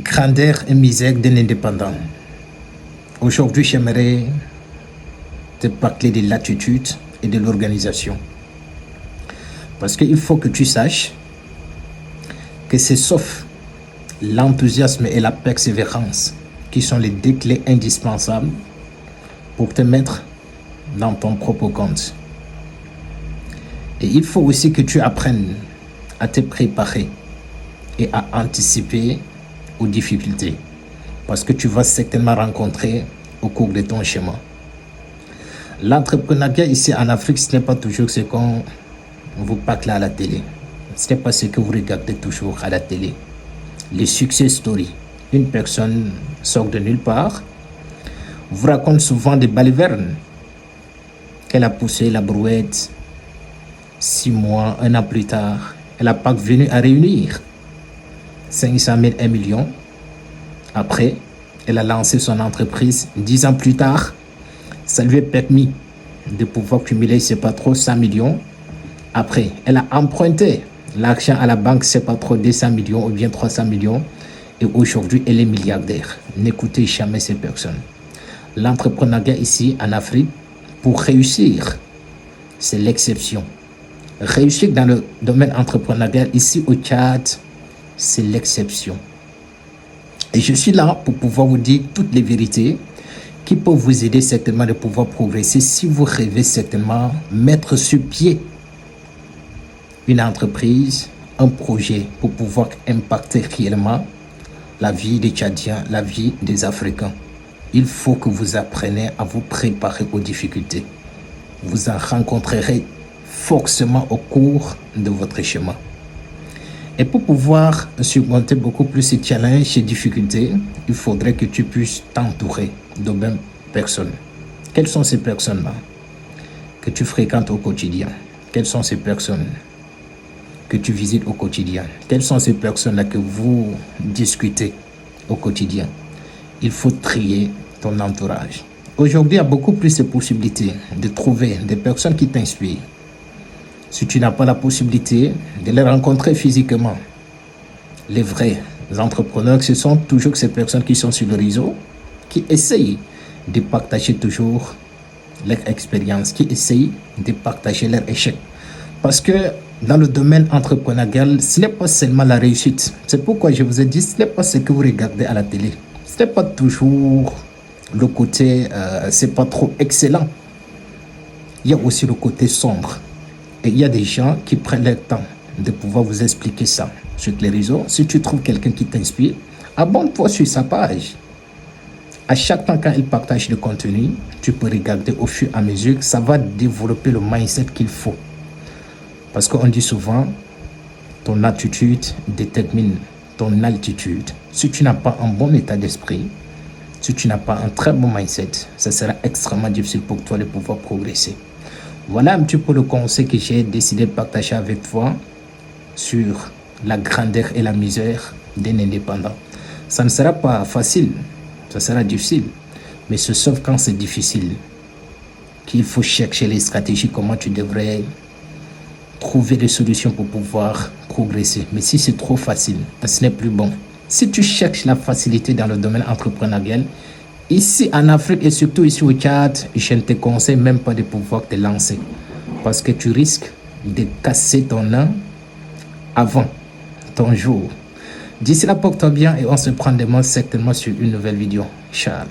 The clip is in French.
Grandeur et misère d'un indépendant. Aujourd'hui, j'aimerais te parler de l'attitude et de l'organisation. Parce qu'il faut que tu saches que c'est sauf l'enthousiasme et la persévérance qui sont les deux clés indispensables pour te mettre dans ton propre compte. Et il faut aussi que tu apprennes à te préparer et à anticiper aux difficultés, parce que tu vas certainement rencontrer au cours de ton chemin. L'entrepreneuriat ici en Afrique, ce n'est pas toujours ce qu'on vous parle à la télé. Ce n'est pas ce que vous regardez toujours à la télé. Les success stories. Une personne sort de nulle part, vous raconte souvent des balivernes qu'elle a poussé la brouette 6 mois, 1 an plus tard. Elle n'a pas venu à réunir 500 000, 1 million. Après, elle a lancé son entreprise 10 ans plus tard. Ça lui a permis de pouvoir cumuler, c'est pas trop, 100 millions. Après, elle a emprunté l'argent à la banque, c'est pas trop, 200 millions ou bien 300 millions. Et aujourd'hui, elle est milliardaire. N'écoutez jamais ces personnes. L'entrepreneuriat ici en Afrique, pour réussir, c'est l'exception. Réussir dans le domaine entrepreneurial ici au Tchad, c'est l'exception. Et je suis là pour pouvoir vous dire toutes les vérités qui peuvent vous aider certainement de pouvoir progresser si vous rêvez certainement mettre sur pied une entreprise, un projet pour pouvoir impacter réellement la vie des Tchadiens, la vie des Africains. Il faut que vous appreniez à vous préparer aux difficultés. Vous en rencontrerez forcément au cours de votre chemin. Et pour pouvoir surmonter beaucoup plus ces challenges, ces difficultés, il faudrait que tu puisses t'entourer de bonnes personnes. Quelles sont ces personnes-là que tu fréquentes au quotidien? Quelles sont ces personnes que tu visites au quotidien? Quelles sont ces personnes-là que vous discutez au quotidien? Il faut trier ton entourage. Aujourd'hui, il y a beaucoup plus de possibilités de trouver des personnes qui t'inspirent. Si tu n'as pas la possibilité de les rencontrer physiquement, les vrais entrepreneurs, ce sont toujours ces personnes qui sont sur le réseau, qui essayent de partager toujours leur expérience, qui essayent de partager leurs échecs. Parce que dans le domaine entrepreneurial, ce n'est pas seulement la réussite. C'est pourquoi je vous ai dit, ce n'est pas ce que vous regardez à la télé. Ce n'est pas toujours le côté, c'est pas trop excellent. Il y a aussi le côté sombre. Et il y a des gens qui prennent le temps de pouvoir vous expliquer ça sur les réseaux. Si tu trouves quelqu'un qui t'inspire, abonne-toi sur sa page. À chaque fois quand il partage le contenu, tu peux regarder au fur et à mesure que ça va développer le mindset qu'il faut. Parce qu'on dit souvent, ton attitude détermine ton altitude. Si tu n'as pas un bon état d'esprit, si tu n'as pas un très bon mindset, ça sera extrêmement difficile pour toi de pouvoir progresser. Voilà un petit peu le conseil que j'ai décidé de partager avec toi sur la grandeur et la misère d'un indépendant. Ça ne sera pas facile, ça sera difficile, mais c'est sauf quand c'est difficile qu'il faut chercher les stratégies, comment tu devrais trouver des solutions pour pouvoir progresser. Mais si c'est trop facile, ce n'est plus bon. Si tu cherches la facilité dans le domaine entrepreneurial, ici en Afrique et surtout ici au Tchad, je ne te conseille même pas de pouvoir te lancer. Parce que tu risques de casser ton œuf avant ton jour. D'ici là, porte-toi bien et on se prend demain certainement sur une nouvelle vidéo. Inch'Allah.